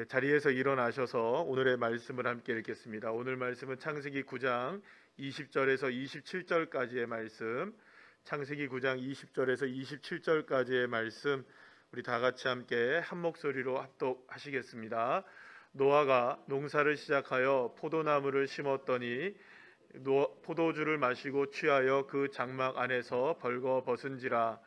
자리에서 일어나셔서 오늘의 말씀을 함께 읽겠습니다. 오늘 말씀은 창세기 9장 20절에서 27절까지의 말씀, 창세기 9장 20절에서 27절까지의 말씀, 우리 다 같이 함께 한 목소리로 합독하시겠습니다. 노아가 농사를 시작하여 포도나무를 심었더니 포도주를 마시고 취하여 그 장막 안에서 벌거벗은지라.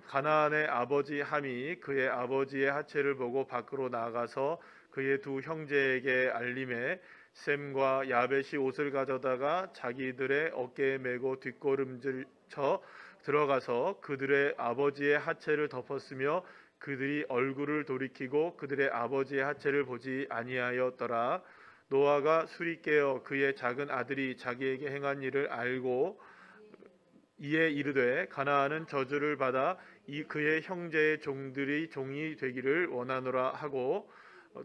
가나안의 아버지 함이 그의 아버지의 하체를 보고 밖으로 나가서 그의 두 형제에게 알림해 셈과 야벳이 옷을 가져다가 자기들의 어깨에 메고 뒷걸음질 쳐 들어가서 그들의 아버지의 하체를 덮었으며 그들이 얼굴을 돌이키고 그들의 아버지의 하체를 보지 아니하였더라. 노아가 술이 깨어 그의 작은 아들이 자기에게 행한 일을 알고 이에 이르되 가나안은 저주를 받아 그의 형제의 종들이 종이 되기를 원하노라 하고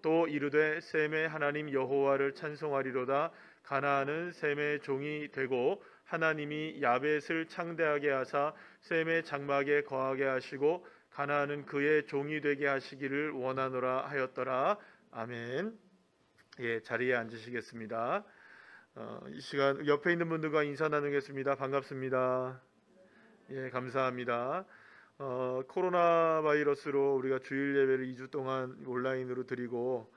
또 이르되 셈의 하나님 여호와를 찬송하리로다. 가나안은 셈의 종이 되고 하나님이 야벳을 창대하게 하사 셈의 장막에 거하게 하시고 가나안은 그의 종이 되게 하시기를 원하노라 하였더라. 아멘. 자리에 앉으시겠습니다. 이 시간 옆에 있는 분들과 인사 나누겠습니다. 반갑습니다. 감사합니다. 코로나 바이러스로 우리가 주일 예배를 2주 동안 온라인으로 드리고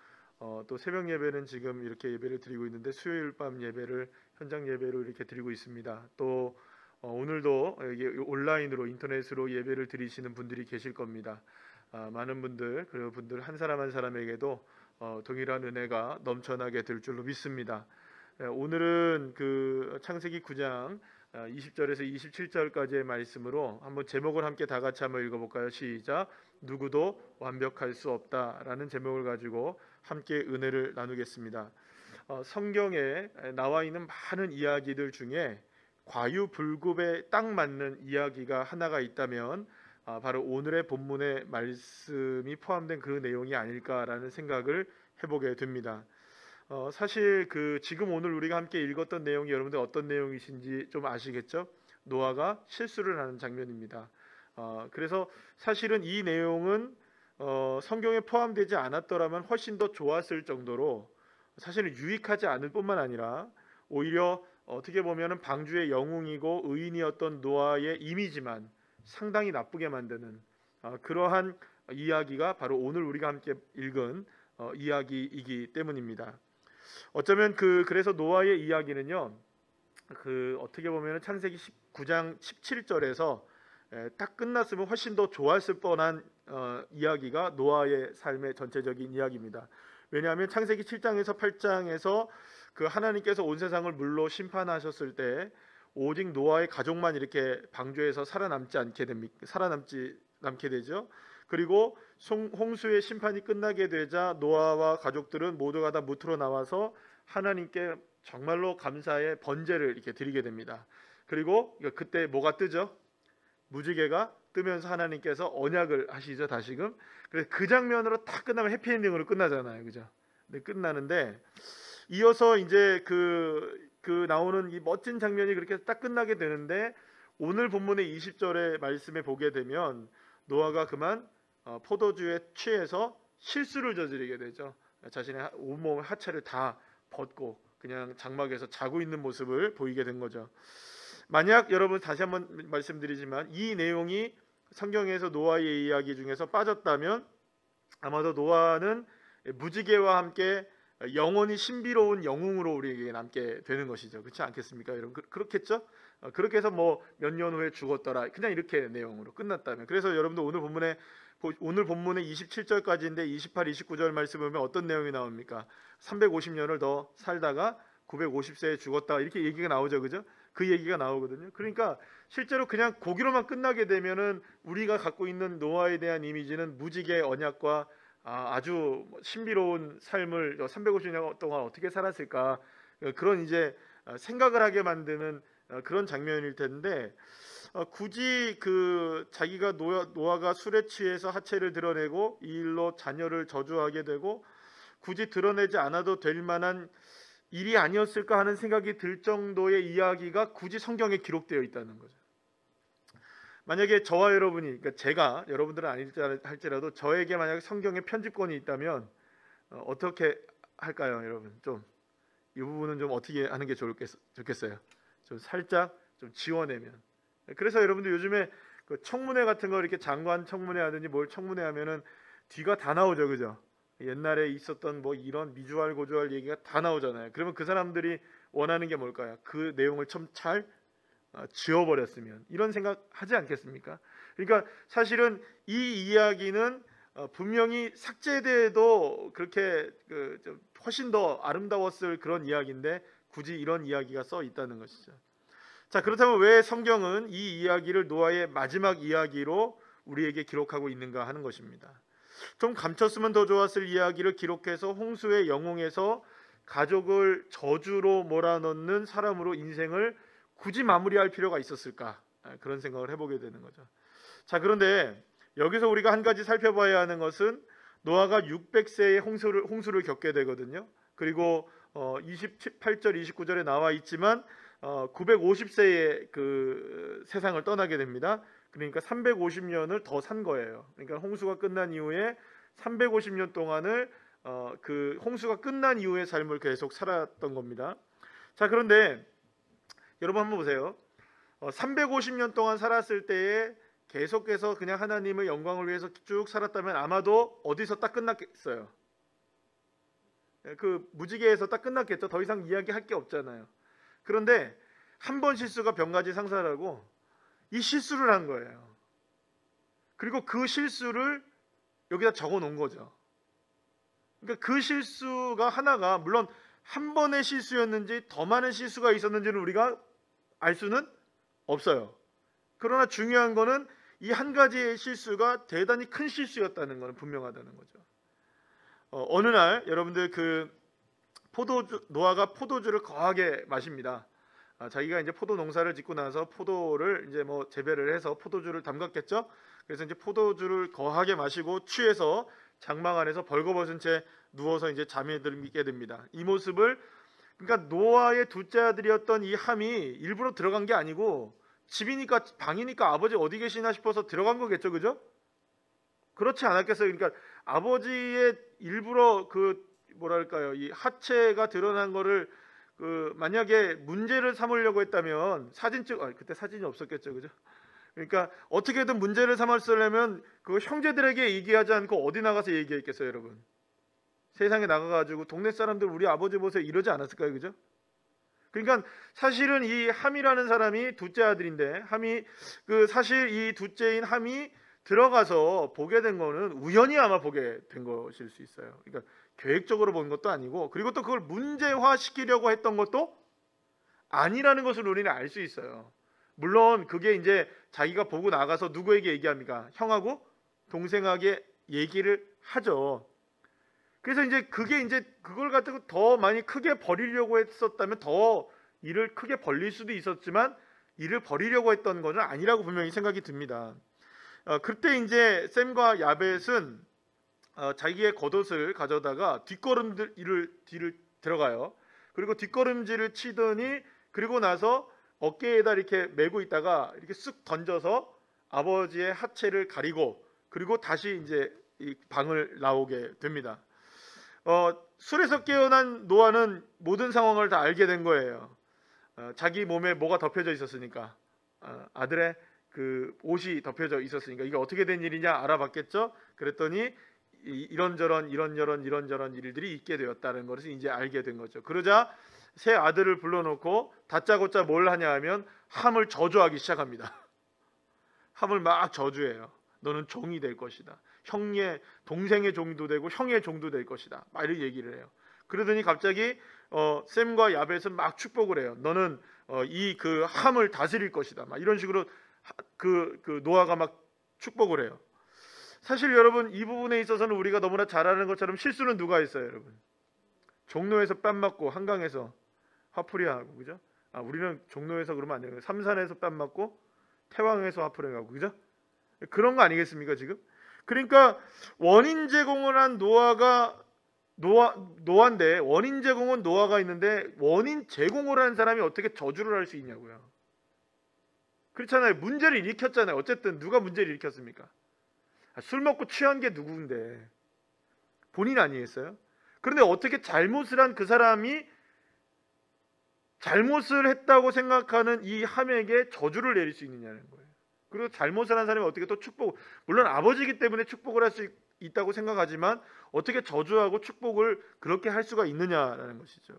또 새벽 예배는 지금 이렇게 예배를 드리고 있는데 수요일 밤 예배를 현장 예배로 이렇게 드리고 있습니다. 또 오늘도 온라인으로 인터넷으로 예배를 드리시는 분들이 계실 겁니다. 많은 분들, 그리고 분들 한 사람 한 사람에게도 동일한 은혜가 넘쳐나게 될 줄로 믿습니다. 오늘은 그 창세기 9장 20절에서 27절까지의 말씀으로 한번 제목을 함께 다 같이 한번 읽어볼까요? 시작. 누구도 완벽할 수 없다라는 제목을 가지고 함께 은혜를 나누겠습니다. 성경에 나와 있는 많은 이야기들 중에 과유불급에 딱 맞는 이야기가 하나가 있다면 바로 오늘의 본문의 말씀이 포함된 그 내용이 아닐까라는 생각을 해보게 됩니다. 사실 지금 오늘 우리가 함께 읽었던 내용이 여러분들 어떤 내용이신지 좀 아시겠죠? 노아가 실수를 하는 장면입니다. 그래서 사실은 이 내용은 성경에 포함되지 않았더라면 훨씬 더 좋았을 정도로 사실은 유익하지 않을 뿐만 아니라 오히려 어떻게 보면은 방주의 영웅이고 의인이었던 노아의 이미지만 상당히 나쁘게 만드는 그러한 이야기가 바로 오늘 우리가 함께 읽은 이야기이기 때문입니다. 어쩌면 그래서 노아의 이야기는요, 어떻게 보면 창세기 19장 17절에서 딱 끝났으면 훨씬 더 좋았을 뻔한 이야기가 노아의 삶의 전체적인 이야기입니다. 왜냐하면 창세기 7장에서 8장에서 그 하나님께서 온 세상을 물로 심판하셨을 때 오직 노아의 가족만 이렇게 방주에서 살아남게 되죠. 그리고 홍수의 심판이 끝나게 되자 노아와 가족들은 모두가 다 무트로 나와서 하나님께 정말로 감사의 번제를 이렇게 드리게 됩니다. 그리고 그때 뭐가 뜨죠? 무지개가 뜨면서 하나님께서 언약을 하시죠, 다시금. 그래서 그 장면으로 딱 끝나면 해피엔딩으로 끝나잖아요, 그죠? 네, 끝나는데 이어서 이제 나오는 이 멋진 장면이 그렇게 딱 끝나게 되는데 오늘 본문의 20절의 말씀에 보게 되면 노아가 그만 포도주에 취해서 실수를 저지르게 되죠. 자신의 온몸 하체를 다 벗고 그냥 장막에서 자고 있는 모습을 보이게 된 거죠. 만약 여러분 다시 한번 말씀드리지만 이 내용이 성경에서 노아의 이야기 중에서 빠졌다면 아마도 노아는 무지개와 함께 영원히 신비로운 영웅으로 우리에게 남게 되는 것이죠. 그렇지 않겠습니까, 여러분? 그렇겠죠? 그렇게 해서 뭐 몇 년 후에 죽었더라, 그냥 이렇게 내용으로 끝났다면. 그래서 여러분들 오늘 본문의 27절까지인데 28, 29절 말씀 보면 어떤 내용이 나옵니까? 350년을 더 살다가 950세에 죽었다, 이렇게 얘기가 나오죠, 그죠? 그 얘기가 나오거든요. 그러니까 실제로 그냥 거기로만 끝나게 되면은 우리가 갖고 있는 노아에 대한 이미지는 무지개 언약과 아주 신비로운 삶을 350년 동안 어떻게 살았을까, 그런 이제 생각을 하게 만드는 그런 장면일 텐데 굳이 자기가 노아가 술에 취해서 하체를 드러내고 이 일로 자녀를 저주하게 되고 굳이 드러내지 않아도 될 만한 일이 아니었을까 하는 생각이 들 정도의 이야기가 굳이 성경에 기록되어 있다는 거죠. 만약에 저와 여러분이, 그러니까 제가, 여러분들은 아닐지라도 저에게 만약에 성경의 편집권이 있다면 어떻게 할까요, 여러분? 좀 이 부분은 좀 어떻게 하는 게 좋겠어요? 좀 살짝 좀 지워내면. 그래서 여러분들 요즘에 그 청문회 같은 거 이렇게 장관 청문회 하든지 뭘 청문회 하면은 뒤가 다 나오죠, 그죠? 옛날에 있었던 뭐 이런 미주알 고주알 얘기가 다 나오잖아요. 그러면 그 사람들이 원하는 게 뭘까요? 그 내용을 좀 잘 지워버렸으면, 이런 생각 하지 않겠습니까? 그러니까 사실은 이 이야기는 분명히 삭제돼도 그렇게 좀 훨씬 더 아름다웠을 그런 이야기인데 굳이 이런 이야기가 써 있다는 것이죠. 자, 그렇다면 왜 성경은 이 이야기를 노아의 마지막 이야기로 우리에게 기록하고 있는가 하는 것입니다. 좀 감췄으면 더 좋았을 이야기를 기록해서 홍수의 영웅에서 가족을 저주로 몰아넣는 사람으로 인생을 굳이 마무리할 필요가 있었을까? 그런 생각을 해보게 되는 거죠. 자, 그런데 여기서 우리가 한 가지 살펴봐야 하는 것은 노아가 600세의 홍수를 겪게 되거든요. 그리고 28절 29절에 나와 있지만 950세에 그 세상을 떠나게 됩니다. 그러니까 350년을 더 산 거예요. 그러니까 홍수가 끝난 이후에 350년 동안을 그 홍수가 끝난 이후의 삶을 계속 살았던 겁니다. 자, 그런데 여러분 한번 보세요. 350년 동안 살았을 때에 계속해서 그냥 하나님의 영광을 위해서 쭉 살았다면 아마도 어디서 딱 끝났겠어요. 그 무지개에서 딱 끝났겠죠. 더 이상 이야기할 게 없잖아요. 그런데 한 번 실수가 병가지 상사라고 이 실수를 한 거예요. 그리고 그 실수를 여기다 적어 놓은 거죠. 그러니까 그 실수가 하나가 물론 한 번의 실수였는지 더 많은 실수가 있었는지는 우리가 알 수는 없어요. 그러나 중요한 거는 이 한 가지의 실수가 대단히 큰 실수였다는 것은 분명하다는 거죠. 어느 날 여러분들 그 노아가 포도주를 거하게 마십니다. 자기가 이제 포도 농사를 짓고 나서 포도를 이제 뭐 재배를 해서 포도주를 담갔겠죠. 그래서 이제 포도주를 거하게 마시고 취해서 장막 안에서 벌거벗은 채 누워서 이제 잠에 들게 됩니다. 이 모습을, 그러니까 노아의 둘째 아들이었던 이 함이 일부러 들어간 게 아니고 집이니까 방이니까 아버지 어디 계시나 싶어서 들어간 거겠죠, 그죠? 그렇지 않았겠어요. 그러니까 아버지의 일부러 그 뭐랄까요, 이 하체가 드러난 거를 그 만약에 문제를 삼으려고 했다면 그때 사진이 없었겠죠, 그죠? 그러니까 어떻게든 문제를 삼았으려면 그 형제들에게 얘기하지 않고 어디 나가서 얘기했겠어요, 여러분? 세상에 나가가지고 동네 사람들 우리 아버지 보세요 이러지 않았을까요, 그죠? 그러니까 사실은 이 함이라는 사람이 둘째 아들인데 함이 그 사실 이 둘째인 함이 들어가서 보게 된 거는 우연히 아마 보게 된 것일 수 있어요. 그러니까 계획적으로 본 것도 아니고, 그리고 또 그걸 문제화 시키려고 했던 것도 아니라는 것을 우리는 알 수 있어요. 물론 그게 이제 자기가 보고 나가서 누구에게 얘기합니까? 형하고 동생에게 얘기를 하죠. 그래서 이제 그게 이제 그걸 가지고 더 많이 크게 벌이려고 했었다면 더 일을 크게 벌릴 수도 있었지만 일을 벌이려고 했던 것은 아니라고 분명히 생각이 듭니다. 그때 이제 셈과 야벳은 자기의 겉옷을 가져다가 뒤를 들어가요. 그리고 뒷걸음질을 치더니 그리고 나서 어깨에다 이렇게 메고 있다가 이렇게 쓱 던져서 아버지의 하체를 가리고 그리고 다시 이제 이 방을 나오게 됩니다. 술에서 깨어난 노아는 모든 상황을 다 알게 된 거예요. 자기 몸에 뭐가 덮여져 있었으니까, 아들의 그 옷이 덮여져 있었으니까 이게 어떻게 된 일이냐 알아봤겠죠. 그랬더니 이런저런 일들이 있게 되었다는 것을 이제 알게 된 거죠. 그러자 새 아들을 불러놓고 다짜고짜 뭘 하냐 하면 함을 저주하기 시작합니다. 함을 막 저주해요. 너는 종이 될 것이다. 동생의 종도 되고 형의 종도 될 것이다. 막 이렇게 얘기를 해요. 그러더니 갑자기 셈과 야벳은 막 축복을 해요. 너는 이 그 함을 다스릴 것이다. 막 이런 식으로 그 노아가 막 축복을 해요. 사실 여러분 이 부분에 있어서는 우리가 너무나 잘 아는 것처럼 실수는 누가 했어요, 여러분? 종로에서 뺨 맞고 한강에서 화풀이하고, 그죠? 우리는 종로에서 그러면 안 돼요. 삼산에서 뺨 맞고 태왕에서 화풀이하고, 그죠? 그런 거 아니겠습니까 지금? 그러니까 원인 제공을 한 노아인데 원인 제공은 노아가 있는데 원인 제공을 한 사람이 어떻게 저주를 할 수 있냐고요. 그렇잖아요. 문제를 일으켰잖아요. 어쨌든 누가 문제를 일으켰습니까? 술 먹고 취한 게 누구인데 본인 아니겠어요? 그런데 어떻게 잘못을 한 그 사람이 잘못을 했다고 생각하는 이 함에게 저주를 내릴 수 있느냐는 거예요. 그리고 잘못을 한 사람이 어떻게 또 축복, 물론 아버지이기 때문에 축복을 할 수 있다고 생각하지만 어떻게 저주하고 축복을 그렇게 할 수가 있느냐라는 것이죠.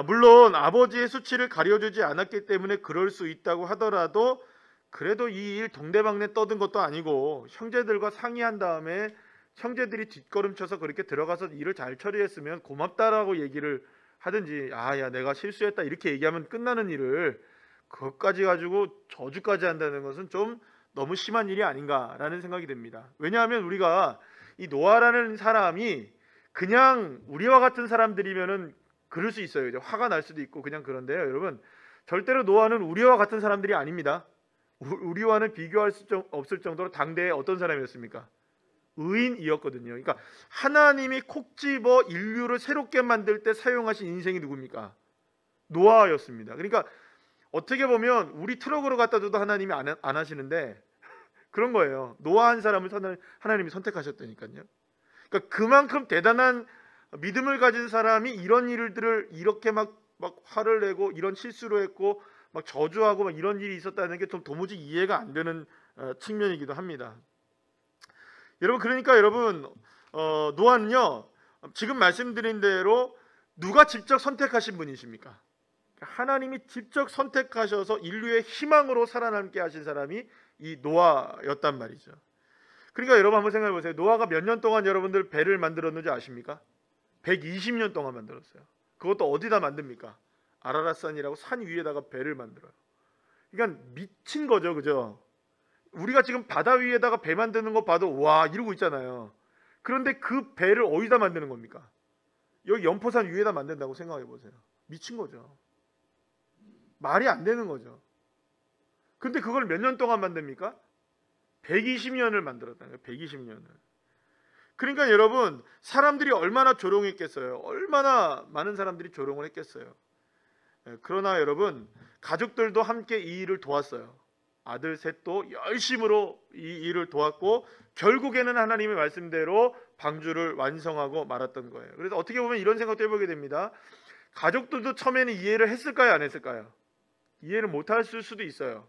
물론 아버지의 수치를 가려주지 않았기 때문에 그럴 수 있다고 하더라도 그래도 이 일 동대방네 떠든 것도 아니고 형제들과 상의한 다음에 형제들이 뒷걸음쳐서 그렇게 들어가서 일을 잘 처리했으면 고맙다라고 얘기를 하든지, 야 내가 실수했다 이렇게 얘기하면 끝나는 일을 그것까지 가지고 저주까지 한다는 것은 좀 너무 심한 일이 아닌가라는 생각이 듭니다. 왜냐하면 우리가 이 노아라는 사람이 그냥 우리와 같은 사람들이면은 그럴 수 있어요. 이제 화가 날 수도 있고 그냥 그런데요, 여러분 절대로 노아는 우리와 같은 사람들이 아닙니다. 우리와는 비교할 수 없을 정도로 당대에 어떤 사람이었습니까? 의인이었거든요. 그러니까 하나님이 콕 집어 인류를 새롭게 만들 때 사용하신 인생이 누굽니까? 노아였습니다. 그러니까 어떻게 보면 우리 트럭으로 갖다 줘도 하나님이 안 하시는데 그런 거예요. 노아 한 사람을 하나님이 선택하셨다니까요. 그러니까 그만큼 대단한 믿음을 가진 사람이 이런 일들을 이렇게 막 화를 내고 이런 실수를 했고 막 저주하고 막 이런 일이 있었다는 게 좀 도무지 이해가 안 되는 측면이기도 합니다. 여러분, 그러니까 여러분 노아는요 지금 말씀드린 대로 누가 직접 선택하신 분이십니까? 하나님이 직접 선택하셔서 인류의 희망으로 살아남게 하신 사람이 이 노아였단 말이죠. 그러니까 여러분 한번 생각해 보세요. 노아가 몇 년 동안 여러분들 배를 만들었는지 아십니까? 120년 동안 만들었어요. 그것도 어디다 만듭니까? 아라랏산이라고 산 위에다가 배를 만들어요. 그러니까 미친 거죠, 그죠? 우리가 지금 바다 위에다가 배 만드는 거 봐도 와 이러고 있잖아요. 그런데 그 배를 어디다 만드는 겁니까? 여기 연포산 위에다 만든다고 생각해 보세요. 미친 거죠. 말이 안 되는 거죠. 근데 그걸 몇 년 동안 만듭니까? 120년을 만들었다는 거예요. 120년을. 그러니까 여러분 사람들이 얼마나 조롱했겠어요. 얼마나 많은 사람들이 조롱을 했겠어요. 그러나 여러분 가족들도 함께 이 일을 도왔어요. 아들 셋도 열심으로 이 일을 도왔고 결국에는 하나님의 말씀대로 방주를 완성하고 말았던 거예요. 그래서 어떻게 보면 이런 생각도 해보게 됩니다. 가족들도 처음에는 이해를 했을까요? 안 했을까요? 이해를 못했을 수도 있어요.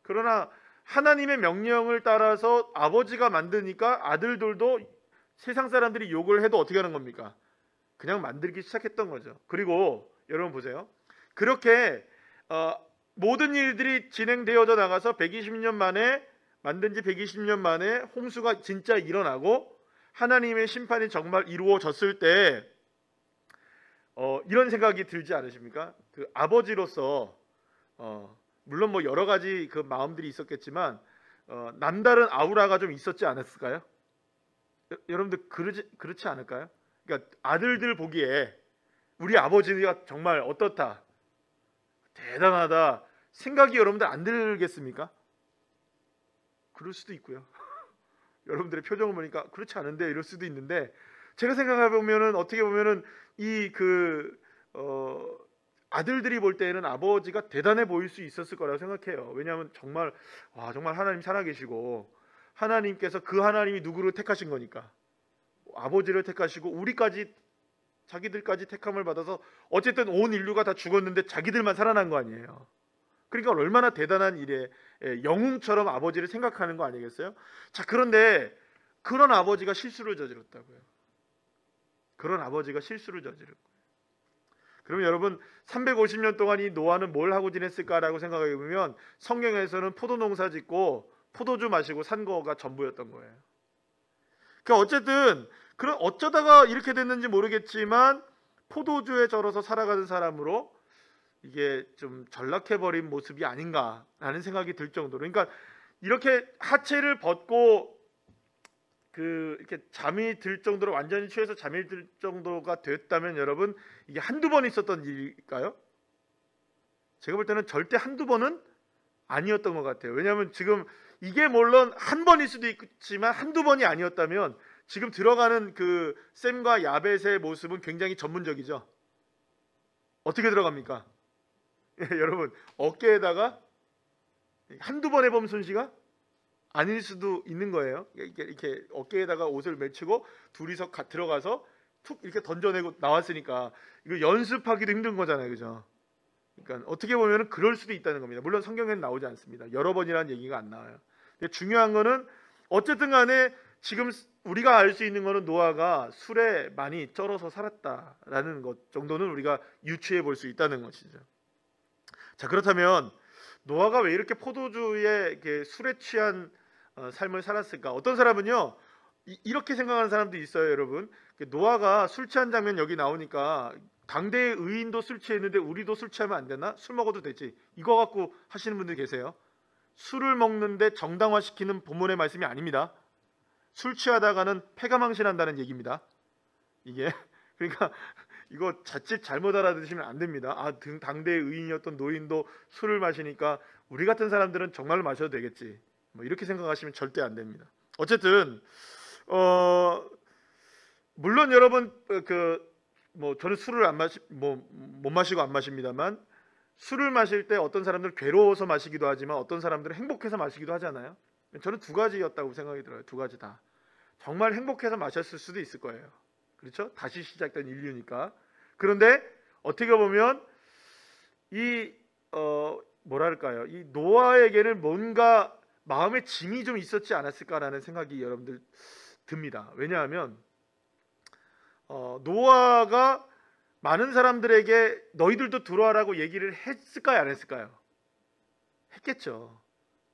그러나 하나님의 명령을 따라서 아버지가 만드니까 아들들도 세상 사람들이 욕을 해도 어떻게 하는 겁니까? 그냥 만들기 시작했던 거죠. 그리고 여러분 보세요. 그렇게 모든 일들이 진행되어져 나가서 120년 만에 만든 지 120년 만에 홍수가 진짜 일어나고 하나님의 심판이 정말 이루어졌을 때 이런 생각이 들지 않으십니까? 그 아버지로서 물론 뭐 여러 가지 그 마음들이 있었겠지만 남다른 아우라가 좀 있었지 않았을까요? 여러분들 그렇지 않을까요? 그러니까 아들들 보기에 우리 아버지가 정말 어떻다, 대단하다 생각이 여러분들 안 들겠습니까? 그럴 수도 있고요. 여러분들의 표정을 보니까 그렇지 않은데 이럴 수도 있는데 제가 생각해 보면은 어떻게 보면은 이 아들들이 볼 때에는 아버지가 대단해 보일 수 있었을 거라고 생각해요. 왜냐하면 정말 하나님 살아계시고 하나님께서 그 하나님이 누구를 택하신 거니까 아버지를 택하시고 우리까지 자기들까지 택함을 받아서 어쨌든 온 인류가 다 죽었는데 자기들만 살아난 거 아니에요. 그러니까 얼마나 대단한 일에 영웅처럼 아버지를 생각하는 거 아니겠어요? 자, 그런데 그런 아버지가 실수를 저질렀다고요. 그런 아버지가 실수를 저질렀고요. 그러면 여러분 350년 동안 이 노아는 뭘 하고 지냈을까라고 생각해 보면 성경에서는 포도 농사 짓고 포도주 마시고 산 거가 전부였던 거예요. 그러니까 어쨌든 어쩌다가 이렇게 됐는지 모르겠지만 포도주에 절어서 살아가는 사람으로 이게 좀 전락해버린 모습이 아닌가라는 생각이 들 정도로, 그러니까 이렇게 하체를 벗고 이렇게 잠이 들 정도로 완전히 취해서 잠이 들 정도가 됐다면 여러분 이게 한두 번 있었던 일일까요? 제가 볼 때는 절대 한두 번은 아니었던 것 같아요. 왜냐하면 지금 이게 물론 한 번일 수도 있지만 한두 번이 아니었다면 지금 들어가는 그 샘과 야벳의 모습은 굉장히 전문적이죠. 어떻게 들어갑니까? 여러분 어깨에다가 한두 번 해보면 솜씨가 아닐 수도 있는 거예요. 이렇게 어깨에다가 옷을 맺히고 둘이서 들어가서 툭 이렇게 던져내고 나왔으니까 이거 연습하기도 힘든 거잖아요, 그죠? 그러니까 어떻게 보면 그럴 수도 있다는 겁니다. 물론 성경에는 나오지 않습니다. 여러 번이라는 얘기가 안 나와요. 근데 중요한 거는 어쨌든 간에 지금 우리가 알 수 있는 거는 노아가 술에 많이 쩔어서 살았다라는 것 정도는 우리가 유추해 볼 수 있다는 것이죠. 자, 그렇다면 노아가 왜 이렇게 포도주에 이렇게 술에 취한 삶을 살았을까? 어떤 사람은요 이렇게 생각하는 사람도 있어요, 여러분. 노아가 술 취한 장면 여기 나오니까 당대의 의인도 술 취했는데 우리도 술 취하면 안 되나? 술 먹어도 되지. 이거 갖고 하시는 분들 계세요. 술을 먹는데 정당화시키는 본문의 말씀이 아닙니다. 술 취하다가는 패가망신한다는 얘기입니다. 이게 그러니까 이거 자칫 잘못 알아들으시면 안 됩니다. 아, 당대의 의인이었던 노인도 술을 마시니까 우리 같은 사람들은 정말로 마셔도 되겠지. 뭐 이렇게 생각하시면 절대 안 됩니다. 어쨌든 물론 여러분 저는 술을 못 마시고 안 마십니다만 술을 마실 때 어떤 사람들은 괴로워서 마시기도 하지만 어떤 사람들은 행복해서 마시기도 하잖아요. 저는 두 가지였다고 생각이 들어요. 두 가지 다. 정말 행복해서 마셨을 수도 있을 거예요. 그렇죠? 다시 시작된 인류니까. 그런데 어떻게 보면 이 뭐랄까요? 이 노아에게는 뭔가 마음의 짐이 좀 있었지 않았을까라는 생각이 여러분들 듭니다. 왜냐하면 노아가 많은 사람들에게 너희들도 들어와라고 얘기를 했을까요, 안 했을까요? 했겠죠.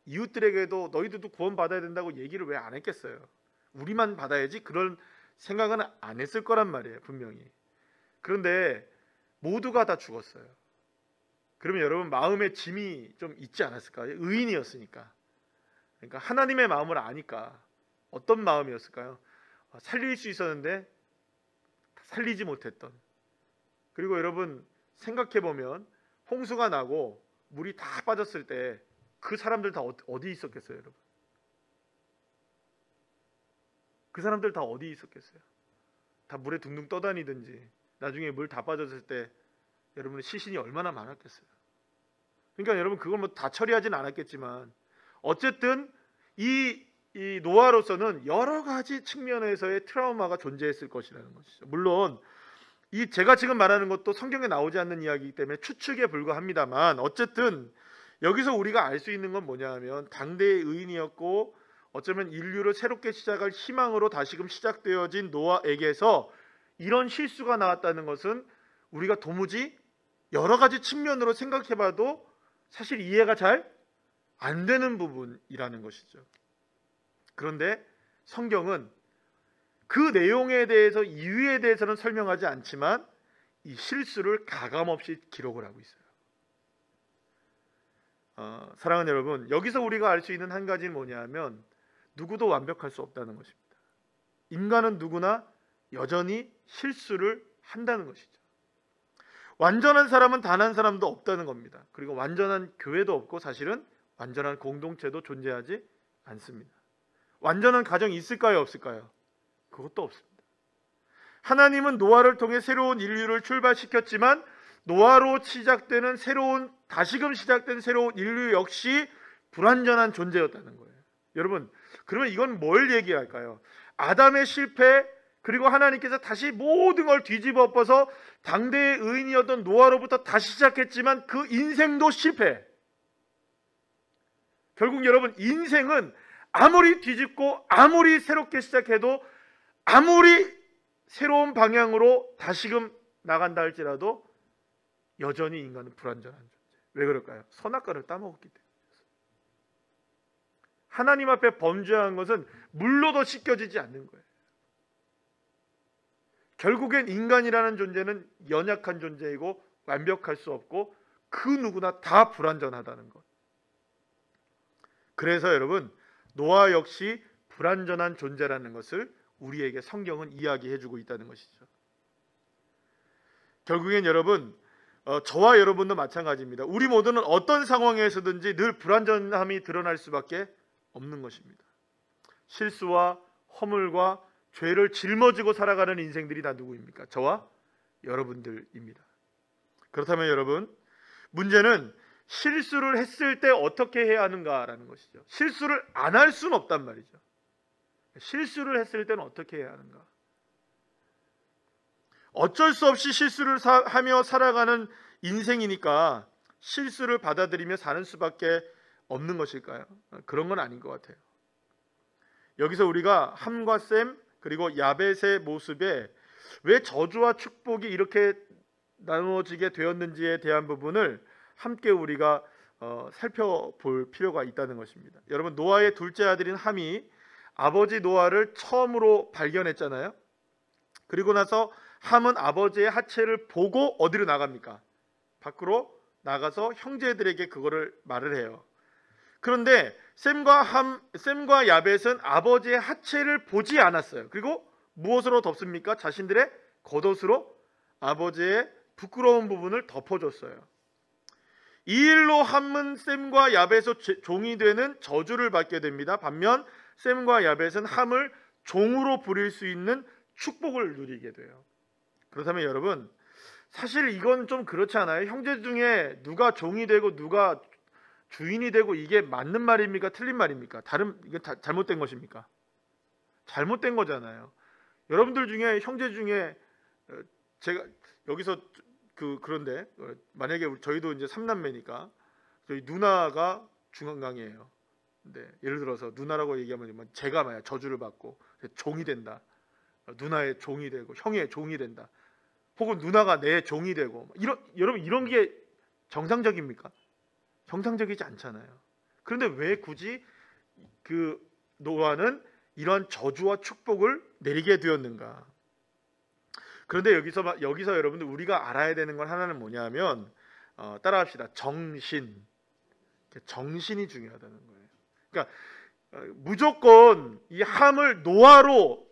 이웃들에게도 너희들도 구원받아야 된다고 얘기를 왜 안 했겠어요? 우리만 받아야지 그런 생각은 안 했을 거란 말이에요, 분명히. 그런데 모두가 다 죽었어요. 그러면 여러분 마음의 짐이 좀 있지 않았을까요? 의인이었으니까. 그러니까 하나님의 마음을 아니까 어떤 마음이었을까요? 살릴 수 있었는데 살리지 못했던. 그리고 여러분 생각해보면 홍수가 나고 물이 다 빠졌을 때 그 사람들 다 어디 있었겠어요, 여러분? 그 사람들 다 어디 있었겠어요? 다 물에 둥둥 떠다니든지 나중에 물 다 빠졌을 때 여러분의 시신이 얼마나 많았겠어요? 그러니까 여러분 그걸 뭐 다 처리하진 않았겠지만 어쨌든 이 노아로서는 여러 가지 측면에서의 트라우마가 존재했을 것이라는 것이죠. 물론 이 제가 지금 말하는 것도 성경에 나오지 않는 이야기이기 때문에 추측에 불과합니다만 어쨌든 여기서 우리가 알 수 있는 건 뭐냐 하면 당대의 의인이었고 어쩌면 인류를 새롭게 시작할 희망으로 다시금 시작되어진 노아에게서 이런 실수가 나왔다는 것은 우리가 도무지 여러 가지 측면으로 생각해봐도 사실 이해가 잘 안 되는 부분이라는 것이죠. 그런데 성경은 그 내용에 대해서 이유에 대해서는 설명하지 않지만 이 실수를 가감없이 기록을 하고 있어요. 사랑하는 여러분, 여기서 우리가 알 수 있는 한 가지는 뭐냐면 누구도 완벽할 수 없다는 것입니다. 인간은 누구나 여전히 실수를 한다는 것이죠. 완전한 사람은 단 한 사람도 없다는 겁니다. 그리고 완전한 교회도 없고 사실은 완전한 공동체도 존재하지 않습니다. 완전한 가정이 있을까요, 없을까요? 그것도 없습니다. 하나님은 노아를 통해 새로운 인류를 출발시켰지만 노아로 시작되는 다시금 시작된 새로운 인류 역시 불완전한 존재였다는 거예요. 여러분, 그러면 이건 뭘 얘기할까요? 아담의 실패, 그리고 하나님께서 다시 모든 걸 뒤집어 엎어서 당대의 의인이었던 노아로부터 다시 시작했지만 그 인생도 실패. 결국 여러분 인생은 아무리 뒤집고 아무리 새롭게 시작해도 아무리 새로운 방향으로 다시금 나간다 할지라도 여전히 인간은 불완전한 존재. 왜 그럴까요? 선악과를 따먹었기 때문에. 하나님 앞에 범죄한 것은 물로도 씻겨지지 않는 거예요. 결국엔 인간이라는 존재는 연약한 존재이고 완벽할 수 없고 그 누구나 다 불완전하다는 것. 그래서 여러분 노아 역시 불완전한 존재라는 것을 우리에게 성경은 이야기해주고 있다는 것이죠. 결국엔 여러분 저와 여러분도 마찬가지입니다. 우리 모두는 어떤 상황에서든지 늘 불완전함이 드러날 수밖에 없는 것입니다. 실수와 허물과 죄를 짊어지고 살아가는 인생들이 다 누구입니까? 저와 여러분들입니다. 그렇다면 여러분 문제는 실수를 했을 때 어떻게 해야 하는가라는 것이죠. 실수를 안 할 수는 없단 말이죠. 실수를 했을 때는 어떻게 해야 하는가? 어쩔 수 없이 실수를 하며 살아가는 인생이니까 실수를 받아들이며 사는 수밖에 없는 것일까요? 그런 건 아닌 것 같아요. 여기서 우리가 함과 셈 그리고 야벳의 모습에 왜 저주와 축복이 이렇게 나누어지게 되었는지에 대한 부분을 함께 우리가 살펴볼 필요가 있다는 것입니다. 여러분, 노아의 둘째 아들인 함이 아버지 노아를 처음으로 발견했잖아요. 그리고 나서 함은 아버지의 하체를 보고 어디로 나갑니까? 밖으로 나가서 형제들에게 그거를 말을 해요. 그런데 셈과 야벳은 아버지의 하체를 보지 않았어요. 그리고 무엇으로 덮습니까? 자신들의 겉옷으로 아버지의 부끄러운 부분을 덮어줬어요. 이 일로 함은 셈과 야벳의 종이 되는 저주를 받게 됩니다. 반면 셈과 야벳은 함을 종으로 부릴 수 있는 축복을 누리게 돼요. 그렇다면 여러분, 사실 이건 좀 그렇지 않아요? 형제 중에 누가 종이 되고 누가 주인이 되고 이게 맞는 말입니까? 틀린 말입니까? 이게 잘못된 것입니까? 잘못된 거잖아요. 여러분들 중에 형제 중에 제가 여기서 그런데 만약에 저희도 이제 3남매니까 저희 누나가 중간강이에요. 네, 예를 들어서 누나라고 얘기하면 제가 만약 저주를 받고 종이 된다. 누나의 종이 되고 형의 종이 된다. 혹은 누나가 내 종이 되고 여러분 이런 게 정상적입니까? 정상적이지 않잖아요. 그런데 왜 굳이 노아는 이런 저주와 축복을 내리게 되었는가? 그런데 여기서 여러분들 우리가 알아야 되는 건 하나는 뭐냐면 따라합시다. 정신이 중요하다는 거예요. 그러니까 무조건 이 함을 노예로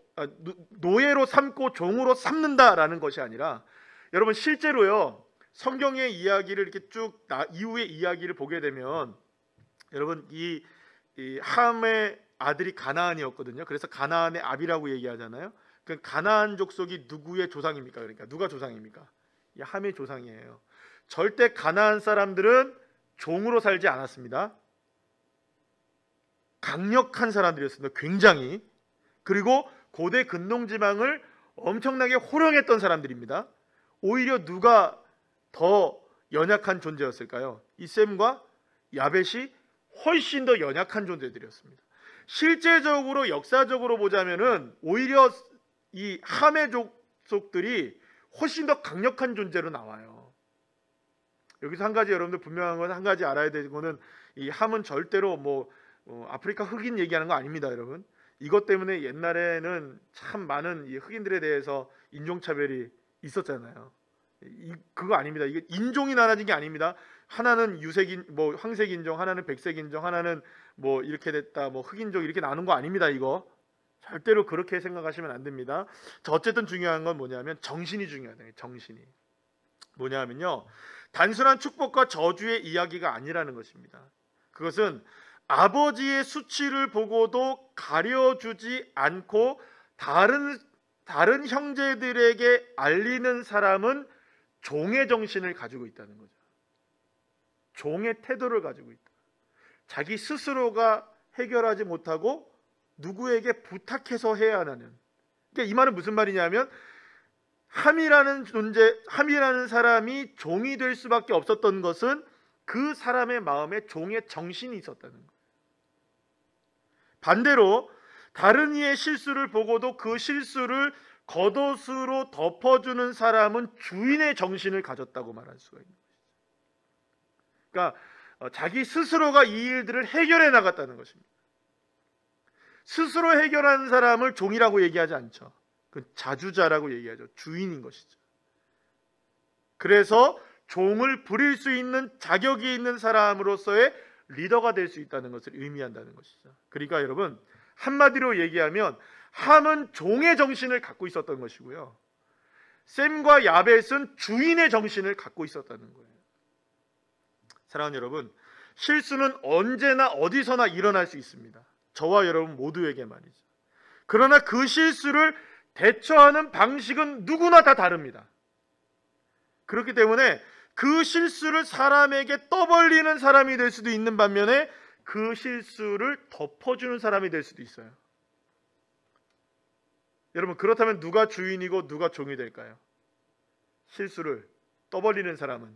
삼고 종으로 삼는다라는 것이 아니라, 여러분 실제로요, 성경의 이야기를 이렇게 쭉 이후의 이야기를 보게 되면 여러분 이 함의 아들이 가나안이었거든요. 그래서 가나안의 압이라고 얘기하잖아요. 그 가나안 족속이 누구의 조상입니까? 그러니까 누가 조상입니까? 이 함의 조상이에요. 절대 가나안 사람들은 종으로 살지 않았습니다. 강력한 사람들이었습니다. 굉장히. 그리고 고대 근동지방을 엄청나게 호령했던 사람들입니다. 오히려 누가 더 연약한 존재였을까요? 이 셈과 야벳이 훨씬 더 연약한 존재들이었습니다. 실제적으로 역사적으로 보자면은 오히려 이 함의 족속들이 훨씬 더 강력한 존재로 나와요. 여기서 한 가지 여러분들 분명한 건, 한 가지 알아야 되는 거는, 이 함은 절대로 아프리카 흑인 얘기하는 거 아닙니다, 여러분. 이것 때문에 옛날에는 참 많은 이 흑인들에 대해서 인종차별이 있었잖아요. 그거 아닙니다. 이게 인종이 나눠진 게 아닙니다. 하나는 황색인종, 하나는 백색인종, 하나는 이렇게 됐다, 흑인종 이렇게 나눈 거 아닙니다. 이거 절대로 그렇게 생각하시면 안 됩니다. 자, 어쨌든 중요한 건 뭐냐면 정신이 중요하다. 정신이 뭐냐면요, 단순한 축복과 저주의 이야기가 아니라는 것입니다. 그것은 아버지의 수치를 보고도 가려주지 않고 다른 형제들에게 알리는 사람은 종의 정신을 가지고 있다는 거죠. 종의 태도를 가지고 있다. 자기 스스로가 해결하지 못하고 누구에게 부탁해서 해야 하는. 그러니까 이 말은 무슨 말이냐면, 함이라는 사람이 종이 될 수밖에 없었던 것은 그 사람의 마음에 종의 정신이 있었다는 거예요. 반대로 다른 이의 실수를 보고도 그 실수를 겉옷으로 덮어주는 사람은 주인의 정신을 가졌다고 말할 수가 있는 것이죠. 그러니까 자기 스스로가 이 일들을 해결해 나갔다는 것입니다. 스스로 해결하는 사람을 종이라고 얘기하지 않죠. 그 자주자라고 얘기하죠. 주인인 것이죠. 그래서 종을 부릴 수 있는 자격이 있는 사람으로서의 리더가 될 수 있다는 것을 의미한다는 것이죠. 그러니까 여러분, 한마디로 얘기하면 함은 종의 정신을 갖고 있었던 것이고요, 셈과 야벳은 주인의 정신을 갖고 있었다는 거예요. 사랑하는 여러분, 실수는 언제나 어디서나 일어날 수 있습니다. 저와 여러분 모두에게 말이죠. 그러나 그 실수를 대처하는 방식은 누구나 다 다릅니다. 그렇기 때문에 그 실수를 사람에게 떠벌리는 사람이 될 수도 있는 반면에 그 실수를 덮어주는 사람이 될 수도 있어요. 여러분, 그렇다면 누가 주인이고 누가 종이 될까요? 실수를 떠벌리는 사람은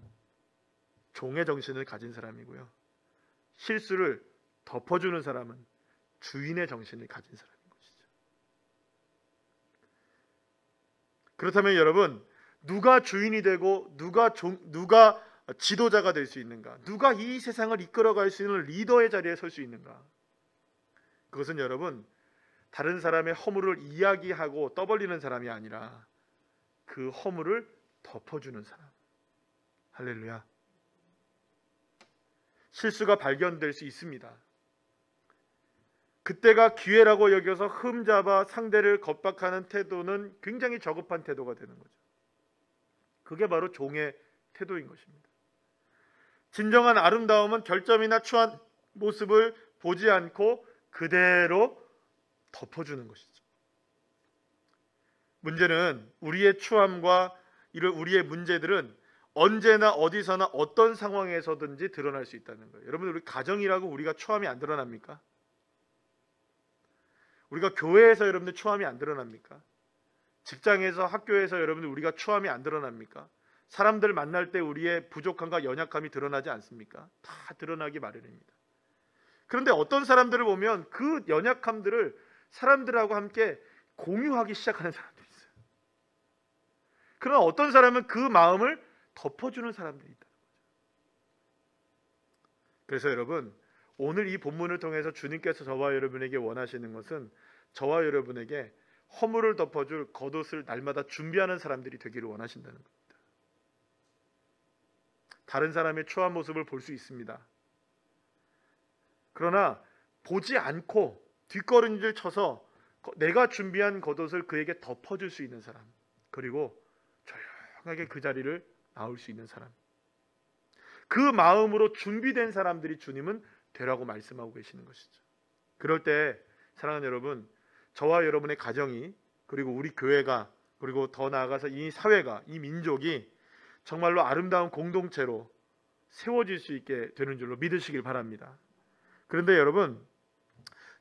종의 정신을 가진 사람이고요. 실수를 덮어주는 사람은 주인의 정신을 가진 사람인 것이죠. 그렇다면 여러분, 누가 주인이 되고 누가 지도자가 될 수 있는가? 누가 이 세상을 이끌어갈 수 있는 리더의 자리에 설 수 있는가? 그것은 여러분, 다른 사람의 허물을 이야기하고 떠벌리는 사람이 아니라 그 허물을 덮어주는 사람. 할렐루야. 실수가 발견될 수 있습니다. 그때가 기회라고 여겨서 흠잡아 상대를 겁박하는 태도는 굉장히 저급한 태도가 되는 거죠. 그게 바로 종의 태도인 것입니다. 진정한 아름다움은 결점이나 추한 모습을 보지 않고 그대로 덮어주는 것이죠. 문제는 우리의 추함과 이런 우리의 문제들은 언제나 어디서나 어떤 상황에서든지 드러날 수 있다는 거예요. 여러분, 우리 가정이라고 우리가 추함이 안 드러납니까? 우리가 교회에서 여러분들 추함이 안 드러납니까? 직장에서, 학교에서 여러분들 우리가 추함이 안 드러납니까? 사람들 만날 때 우리의 부족함과 연약함이 드러나지 않습니까? 다 드러나기 마련입니다. 그런데 어떤 사람들을 보면 그 연약함들을 사람들하고 함께 공유하기 시작하는 사람들이 있어요. 그러나 어떤 사람은 그 마음을 덮어주는 사람들이 있다는 거죠. 그래서 여러분, 오늘 이 본문을 통해서 주님께서 저와 여러분에게 원하시는 것은 저와 여러분에게 허물을 덮어줄 겉옷을 날마다 준비하는 사람들이 되기를 원하신다는 겁니다. 다른 사람의 추한 모습을 볼 수 있습니다. 그러나 보지 않고 뒷걸음질 쳐서 내가 준비한 겉옷을 그에게 덮어줄 수 있는 사람, 그리고 조용하게 그 자리를 나올 수 있는 사람, 그 마음으로 준비된 사람들이 주님은 되라고 말씀하고 계시는 것이죠. 그럴 때 사랑하는 여러분, 저와 여러분의 가정이, 그리고 우리 교회가, 그리고 더 나아가서 이 사회가, 이 민족이 정말로 아름다운 공동체로 세워질 수 있게 되는 줄로 믿으시길 바랍니다. 그런데 여러분,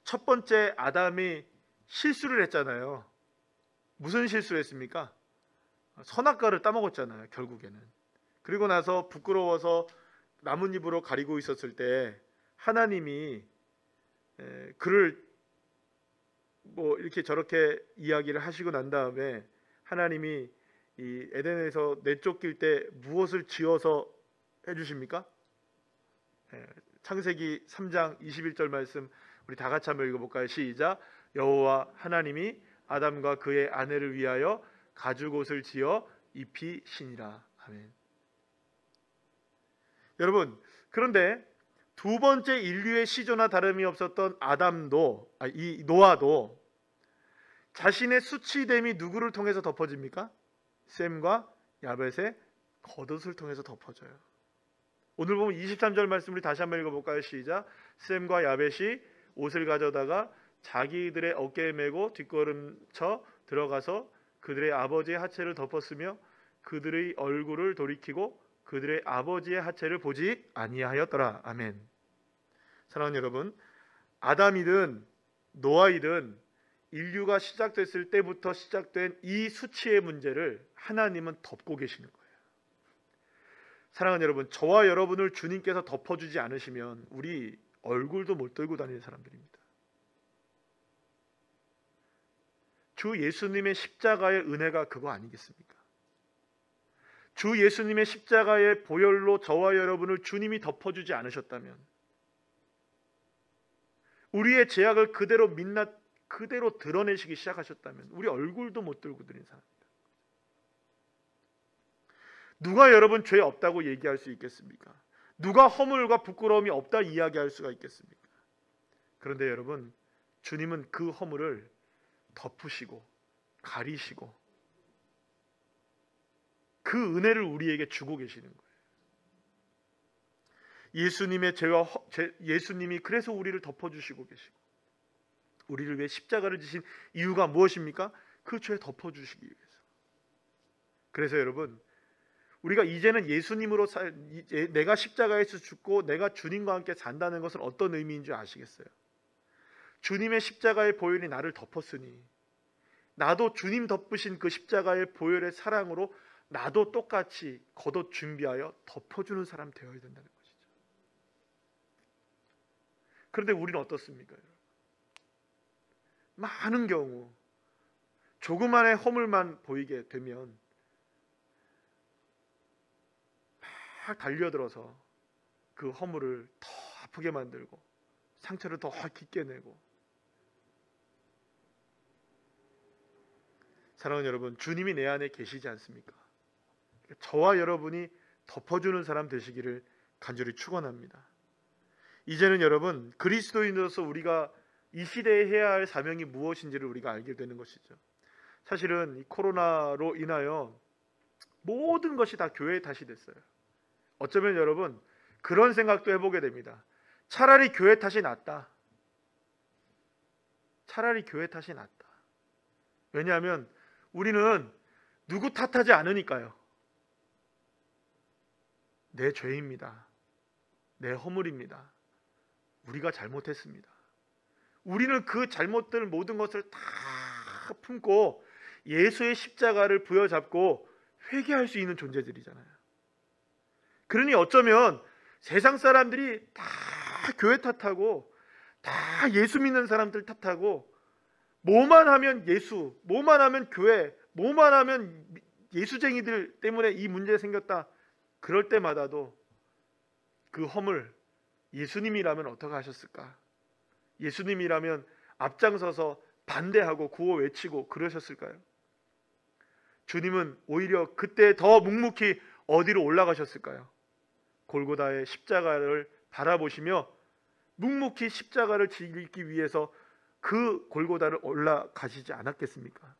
첫 번째 아담이 실수를 했잖아요. 무슨 실수를 했습니까? 선악과를 따먹었잖아요, 결국에는. 그리고 나서 부끄러워서 나뭇잎으로 가리고 있었을 때 하나님이 그를 뭐 이렇게 저렇게 이야기를 하시고 난 다음에 하나님이 이 에덴에서 내쫓길 때 무엇을 지어서 해주십니까? 창세기 3장 21절 말씀 우리 다 같이 한번 읽어볼까요? 시작. 여호와 하나님이 아담과 그의 아내를 위하여 가죽옷을 지어 입히시니라. 아멘. 여러분, 그런데 두 번째 인류의 시조나 다름이 없었던 이 노아도 자신의 수치됨이 누구를 통해서 덮어집니까? 셈과 야벳의 겉옷을 통해서 덮어져요. 오늘 보면 23절 말씀 우리 다시 한번 읽어볼까요? 시작. 셈과 야벳이 옷을 가져다가 자기들의 어깨에 메고 뒷걸음쳐 들어가서 그들의 아버지의 하체를 덮었으며 그들의 얼굴을 돌이키고 그들의 아버지의 하체를 보지 아니하였더라. 아멘. 사랑하는 여러분, 아담이든 노아이든 인류가 시작됐을 때부터 시작된 이 수치의 문제를 하나님은 덮고 계시는 거예요. 사랑하는 여러분, 저와 여러분을 주님께서 덮어주지 않으시면 우리 얼굴도 못 들고 다니는 사람들입니다. 주 예수님의 십자가의 은혜가 그거 아니겠습니까? 주 예수님의 십자가의 보혈로 저와 여러분을 주님이 덮어주지 않으셨다면, 우리의 죄악을 그대로 드러내시기 시작하셨다면 우리 얼굴도 못 들고 다니는 사람입니다. 누가 여러분 죄 없다고 얘기할 수 있겠습니까? 누가 허물과 부끄러움이 없다 이야기할 수가 있겠습니까? 그런데 여러분, 주님은 그 허물을 덮으시고 가리시고 그 은혜를 우리에게 주고 계시는 거예요. 예수님이 그래서 우리를 덮어주시고 계시고, 우리를 위해 십자가를 지신 이유가 무엇입니까? 그 죄 덮어주시기 위해서. 그래서 여러분, 우리가 이제는 예수님으로 내가 십자가에서 죽고 내가 주님과 함께 산다는 것은 어떤 의미인 줄 아시겠어요? 주님의 십자가의 보혈이 나를 덮었으니 나도 주님 덮으신 그 십자가의 보혈의 사랑으로 나도 똑같이 겉옷 준비하여 덮어주는 사람 되어야 된다는 것이죠. 그런데 우리는 어떻습니까? 많은 경우 조그만의 허물만 보이게 되면 막 달려들어서 그 허물을 더 아프게 만들고 상처를 더 깊게 내고. 사랑하는 여러분, 주님이 내 안에 계시지 않습니까? 저와 여러분이 덮어주는 사람 되시기를 간절히 축원합니다. 이제는 여러분, 그리스도인으로서 우리가 이 시대에 해야 할 사명이 무엇인지를 우리가 알게 되는 것이죠. 사실은 이 코로나로 인하여 모든 것이 다 교회의 탓이 됐어요. 어쩌면 여러분 그런 생각도 해보게 됩니다. 차라리 교회 탓이 낫다. 차라리 교회 탓이 낫다. 왜냐하면 우리는 누구 탓하지 않으니까요. 내 죄입니다. 내 허물입니다. 우리가 잘못했습니다. 우리는 그 잘못들 모든 것을 다 품고 예수의 십자가를 부여잡고 회개할 수 있는 존재들이잖아요. 그러니 어쩌면 세상 사람들이 다 교회 탓하고 다 예수 믿는 사람들 탓하고 뭐만 하면 예수, 뭐만 하면 교회, 뭐만 하면 예수쟁이들 때문에 이 문제 생겼다. 그럴 때마다도 그 허물 예수님이라면 어떻게 하셨을까? 예수님이라면 앞장서서 반대하고 구호 외치고 그러셨을까요? 주님은 오히려 그때 더 묵묵히 어디로 올라가셨을까요? 골고다의 십자가를 바라보시며 묵묵히 십자가를 지기 위해서 그 골고다를 올라가시지 않았겠습니까?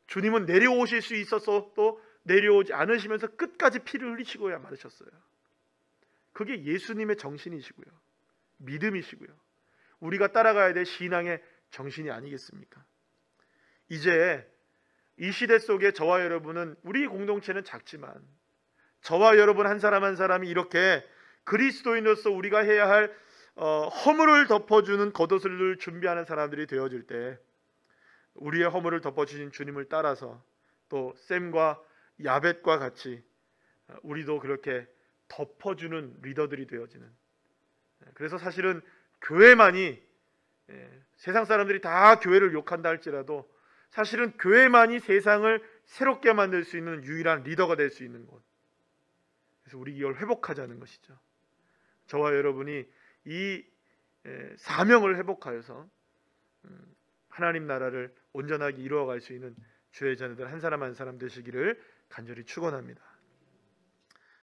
주님은 내려오실 수 있어서도 내려오지 않으시면서 끝까지 피를 흘리시고야 마르셨어요. 그게 예수님의 정신이시고요, 믿음이시고요, 우리가 따라가야 될 신앙의 정신이 아니겠습니까? 이제 이 시대 속에 저와 여러분은, 우리 공동체는 작지만 저와 여러분 한 사람 한 사람이 이렇게 그리스도인으로서 우리가 해야 할 허물을 덮어주는 겉옷을 준비하는 사람들이 되어질 때 우리의 허물을 덮어주신 주님을 따라서 또 샘과 야벳과 같이 우리도 그렇게 덮어주는 리더들이 되어지는, 그래서 사실은 교회만이, 세상 사람들이 다 교회를 욕한다 할지라도 사실은 교회만이 세상을 새롭게 만들 수 있는 유일한 리더가 될 수 있는 곳. 그래서 우리 이걸 회복하자는 것이죠. 저와 여러분이 이 사명을 회복하여서 하나님 나라를 온전하게 이루어갈 수 있는 주의 자녀들 한 사람 한 사람 되시기를 간절히 축원합니다.